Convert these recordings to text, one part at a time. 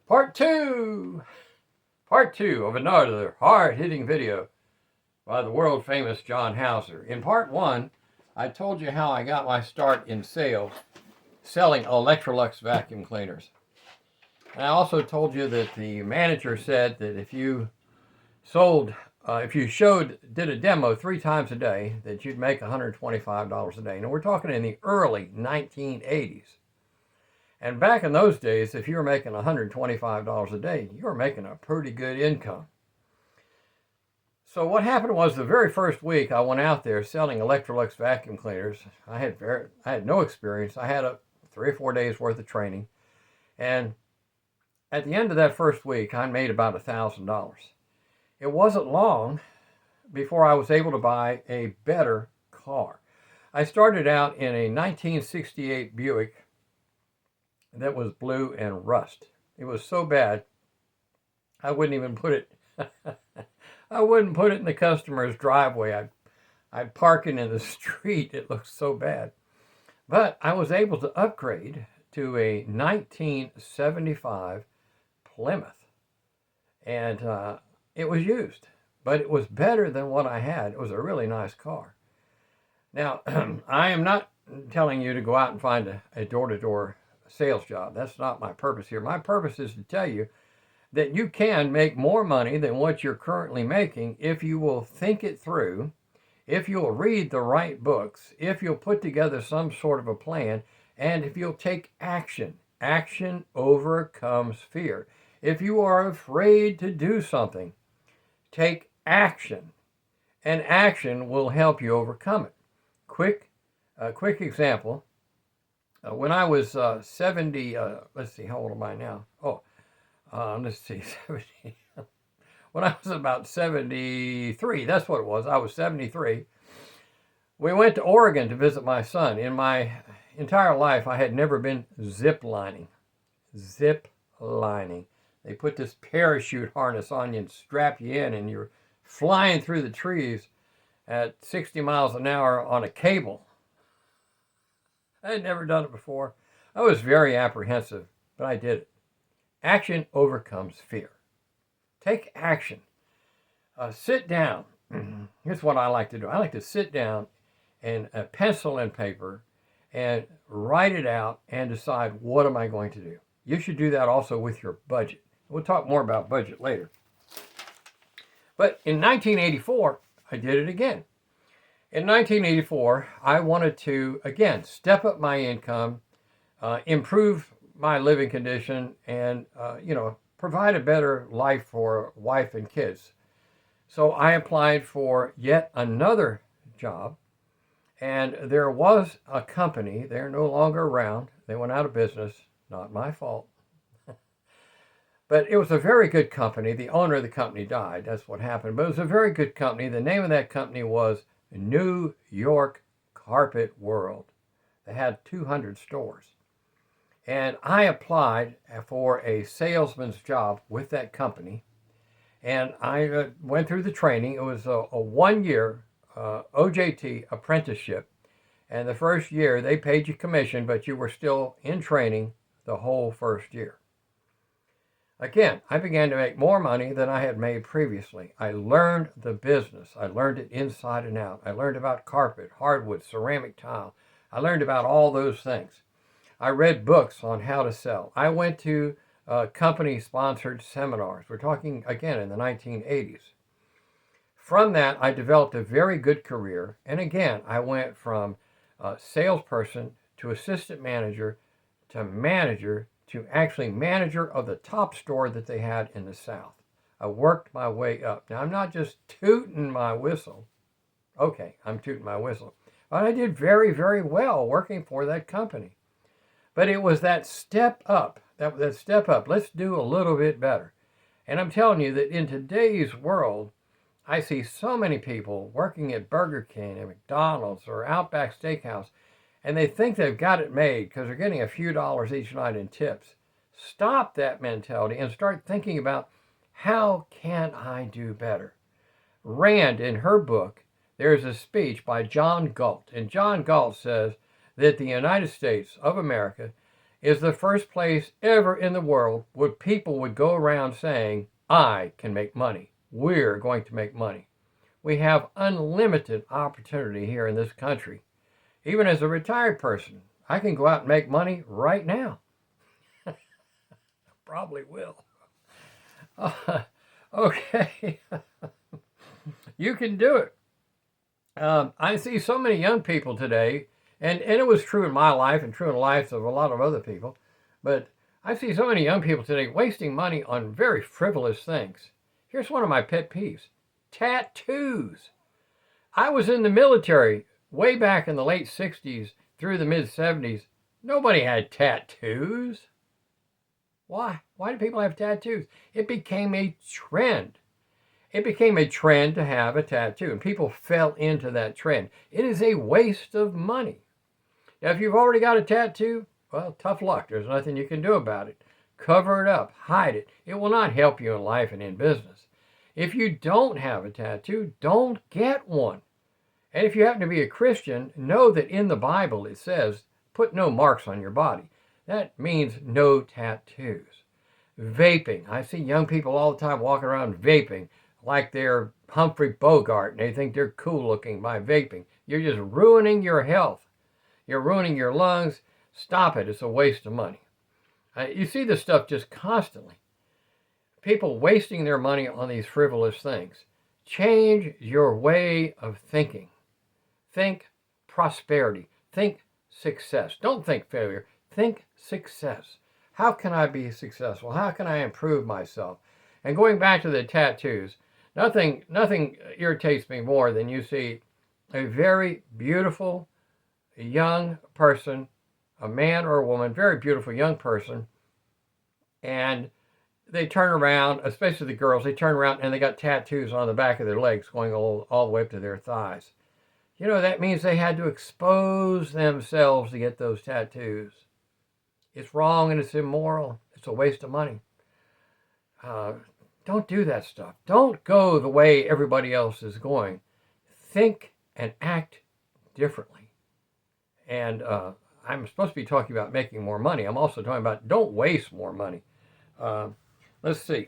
Part two! Part two of another hard-hitting video by the world-famous John Hauser. In part one, I told you how I got my start in sales selling Electrolux vacuum cleaners. And I also told you that the manager said that if you did a demo 3 times a day, that you'd make $125 a day. Now we're talking in the early 1980s. And back in those days, if you were making $125 a day, you were making a pretty good income. So what happened was the very first week I went out there selling Electrolux vacuum cleaners. I had no experience. I had 3 or 4 days worth of training. And at the end of that first week, I made about $1,000. It wasn't long before I was able to buy a better car. I started out in a 1968 Buick that was blue and rust. It was so bad, I wouldn't even put it, I wouldn't put it in the customer's driveway. I'd park it in the street. It looked so bad. But I was able to upgrade to a 1975 Plymouth. And it was used, but it was better than what I had. It was a really nice car. Now, I am not telling you to go out and find a door-to-door sales job. That's not my purpose here. My purpose is to tell you that you can make more money than what you're currently making if you will think it through, if you'll read the right books, if you'll put together some sort of a plan, and if you'll take action. Action overcomes fear. If you are afraid to do something, take action, and action will help you overcome it. Quick example. When I was 70, let's see, how old am I now? Let's see, 70. When I was about 73, that's what it was. I was 73. We went to Oregon to visit my son. In my entire life, I had never been zip lining. Zip lining. They put this parachute harness on you and strap you in, and you're flying through the trees at 60 miles an hour on a cable. I had never done it before. I was very apprehensive, but I did it. Action overcomes fear. Take action. Sit down. Here's what I like to do. I like to sit down and a pencil and paper and write it out and decide, what am I going to do? You should do that also with your budget. We'll talk more about budget later. But in 1984, I did it again. In 1984, I wanted to, again, step up my income, improve my living condition, and, provide a better life for wife and kids. So I applied for yet another job, and there was a company. They're no longer around. They went out of business. Not my fault. But it was a very good company. The owner of the company died. That's what happened. But it was a very good company. The name of that company was New York Carpet World. They had 200 stores. And I applied for a salesman's job with that company. And I went through the training. It was a 1-year OJT apprenticeship. And the first year, they paid you commission, but you were still in training the whole first year. Again, I began to make more money than I had made previously. I learned the business. I learned it inside and out. I learned about carpet, hardwood, ceramic tile. I learned about all those things. I read books on how to sell. I went to company-sponsored seminars. We're talking, again, in the 1980s. From that, I developed a very good career. And again, I went from salesperson to assistant manager to actually manager of the top store that they had in the South. I worked my way up. Now, I'm not just tooting my whistle. Okay, I'm tooting my whistle. But I did very, very well working for that company. But it was that step up, that step up. Let's do a little bit better. And I'm telling you that in today's world, I see so many people working at Burger King and McDonald's or Outback Steakhouse, and they think they've got it made because they're getting a few dollars each night in tips. Stop that mentality and start thinking about, how can I do better? Rand, in her book, there's a speech by John Galt. And John Galt says that the United States of America is the first place ever in the world where people would go around saying, I can make money. We're going to make money. We have unlimited opportunity here in this country. Even as a retired person, I can go out and make money right now. Probably will. Okay. You can do it. I see so many young people today, and it was true in my life and true in the lives of a lot of other people, but I see so many young people today wasting money on very frivolous things. Here's one of my pet peeves: tattoos. I was in the military way back in the late 60s through the mid 70s. Nobody had tattoos. Why? Why do people have tattoos? It became a trend. It became a trend to have a tattoo, and people fell into that trend. It is a waste of money. Now, if you've already got a tattoo, well, tough luck. There's nothing you can do about it. Cover it up, hide it. It will not help you in life and in business. If you don't have a tattoo, don't get one. And if you happen to be a Christian, know that in the Bible it says, put no marks on your body. That means no tattoos. Vaping. I see young people all the time walking around vaping like they're Humphrey Bogart, and they think they're cool looking by vaping. You're just ruining your health. You're ruining your lungs. Stop it. It's a waste of money. You see this stuff just constantly. People wasting their money on these frivolous things. Change your way of thinking. Think prosperity. Think success. Don't think failure. Think success. How can I be successful? How can I improve myself? And going back to the tattoos, nothing irritates me more than you see a very beautiful young person, a man or a woman, very beautiful young person, and they turn around, especially the girls, they turn around and they got tattoos on the back of their legs going all the way up to their thighs. You know, that means they had to expose themselves to get those tattoos. It's wrong and it's immoral. It's a waste of money. Don't do that stuff. Don't go the way everybody else is going. Think and act differently. And I'm supposed to be talking about making more money. I'm also talking about don't waste more money. Let's see.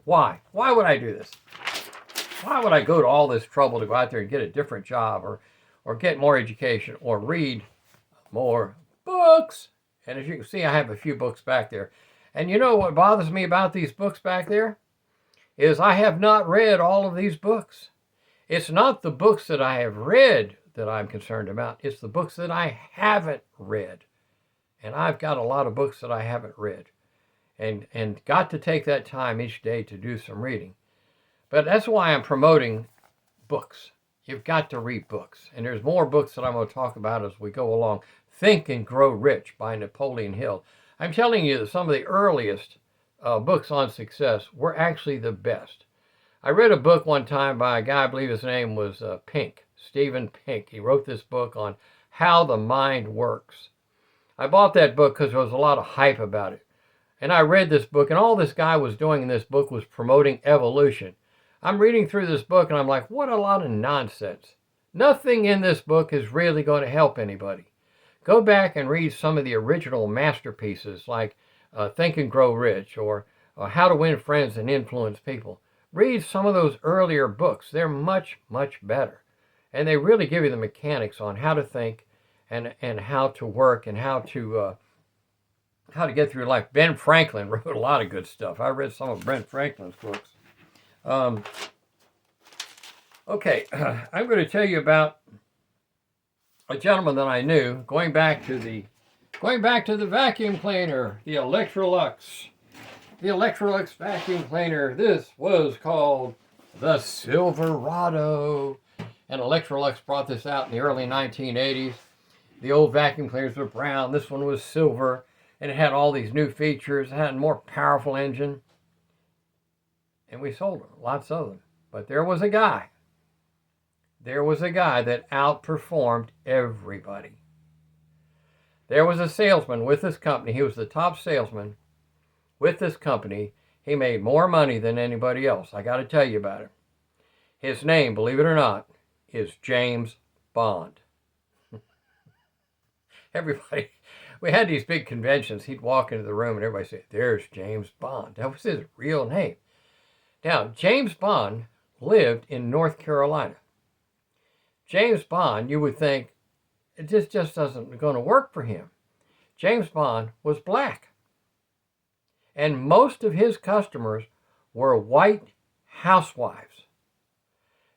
Why? Why would I do this? Why would I go to all this trouble to go out there and get a different job or get more education or read more books? And as you can see, I have a few books back there. And you know what bothers me about these books back there? Is I have not read all of these books. It's not the books that I have read that I'm concerned about. It's the books that I haven't read. And I've got a lot of books that I haven't read. And got to take that time each day to do some reading. But that's why I'm promoting books. You've got to read books. And there's more books that I'm going to talk about as we go along. Think and Grow Rich by Napoleon Hill. I'm telling you that some of the earliest books on success were actually the best. I read a book one time by a guy, I believe his name was Pink, Steven Pink. He wrote this book on how the mind works. I bought that book because there was a lot of hype about it. And I read this book, and all this guy was doing in this book was promoting evolution. I'm reading through this book, and I'm like, what a lot of nonsense. Nothing in this book is really going to help anybody. Go back and read some of the original masterpieces like Think and Grow Rich or How to Win Friends and Influence People. Read some of those earlier books. They're much, much better. And they really give you the mechanics on how to think and how to work and how to get through life. Ben Franklin wrote a lot of good stuff. I read some of Ben Franklin's books. Okay, I'm going to tell you about a gentleman that I knew going back to the vacuum cleaner, the Electrolux. The Electrolux vacuum cleaner. This was called the Silverado. And Electrolux brought this out in the early 1980s. The old vacuum cleaners were brown. This one was silver. And it had all these new features. It had a more powerful engine. And we sold them, lots of them. But there was a guy. There was a guy that outperformed everybody. There was a salesman with this company. He was the top salesman with this company. He made more money than anybody else. I got to tell you about it. His name, believe it or not, is James Bond. Everybody, we had these big conventions. He'd walk into the room and everybody said, "There's James Bond." That was his real name. Now, James Bond lived in North Carolina. James Bond, you would think, it just doesn't going to work for him. James Bond was black. And most of his customers were white housewives.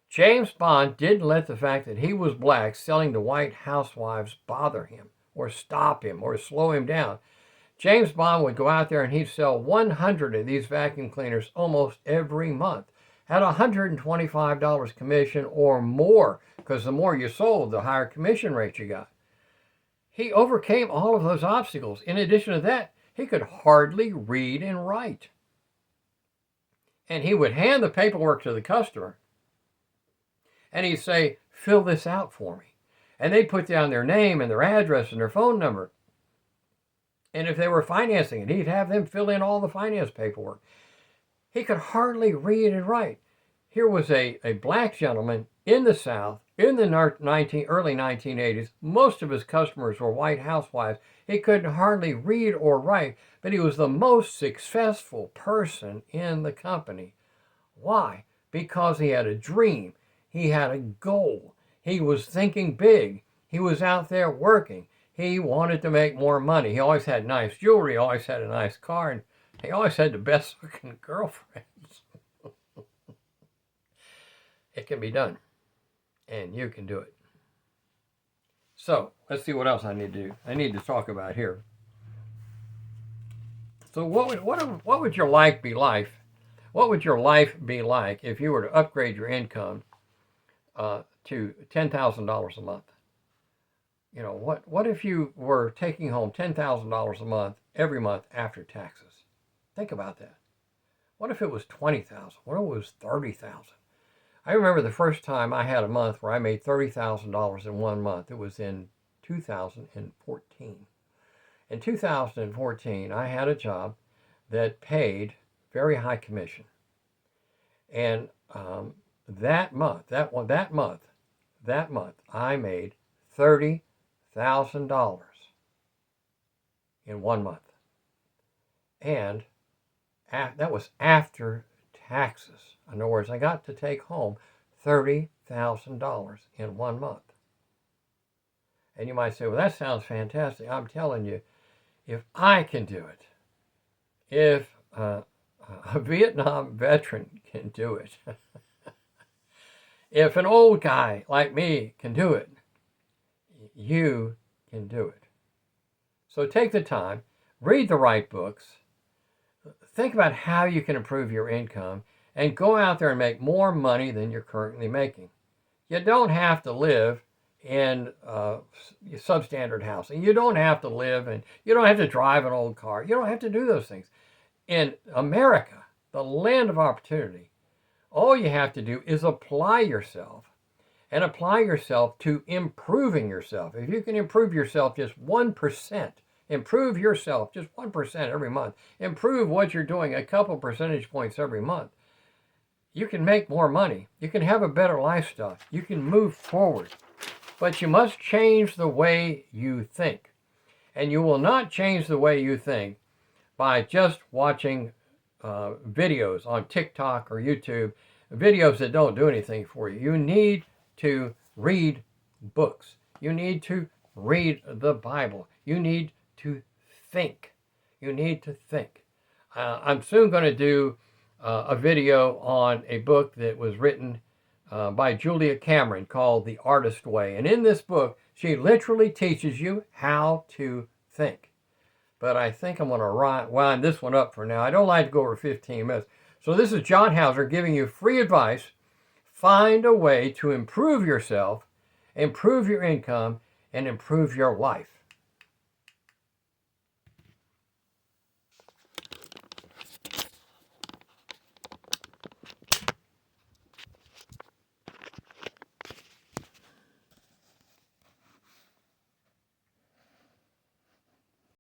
James Bond didn't let the fact that he was black selling to white housewives bother him or stop him or slow him down. James Bond would go out there and he'd sell 100 of these vacuum cleaners almost every month at $125 commission or more, because the more you sold, the higher commission rate you got. He overcame all of those obstacles. In addition to that, he could hardly read and write. And he would hand the paperwork to the customer and he'd say, "Fill this out for me." And they'd put down their name and their address and their phone number. And if they were financing it, he'd have them fill in all the finance paperwork. He could hardly read and write. Here was a black gentleman in the South in the early 1980s. Most of his customers were white housewives. He couldn't hardly read or write, but he was the most successful person in the company. Why? Because he had a dream. He had a goal. He was thinking big. He was out there working. He wanted to make more money. He always had nice jewelry, always had a nice car, and he always had the best looking girlfriends. It can be done, and you can do it. So let's see what else I need to do. I need to talk about here. So what would your life be like? What would your life be like if you were to upgrade your income to $10,000 a month? You know, what if you were taking home $10,000 a month every month after taxes? Think about that. What if it was $20,000? What if it was $30,000? I remember the first time I had a month where I made $30,000 in one month. It was in 2014. In 2014, I had a job that paid very high commission. And that month, I made $30,000 in one month. And that was after taxes. In other words, I got to take home $30,000 in one month. And you might say, well, that sounds fantastic. I'm telling you, if I can do it, if a Vietnam veteran can do it, if an old guy like me can do it, you can do it. So take the time, read the right books, think about how you can improve your income, and go out there and make more money than you're currently making. You don't have to live in substandard housing. You don't have to live and you don't have to drive an old car. You don't have to do those things. In America, the land of opportunity, all you have to do is apply yourself and apply yourself to improving yourself. If you can improve yourself just 1%, improve yourself just 1% every month, improve what you're doing a couple percentage points every month, you can make more money. You can have a better lifestyle. You can move forward. But you must change the way you think. And you will not change the way you think by just watching videos on TikTok or YouTube, videos that don't do anything for you. You need to read books. You need to read the Bible. You need to think. You need to think. I'm soon going to do a video on a book that was written by Julia Cameron called The Artist Way. And in this book, she literally teaches you how to think. But I think I'm going to wind this one up for now. I don't like to go over 15 minutes. So this is John Hauser giving you free advice. Find a way to improve yourself, improve your income, and improve your life.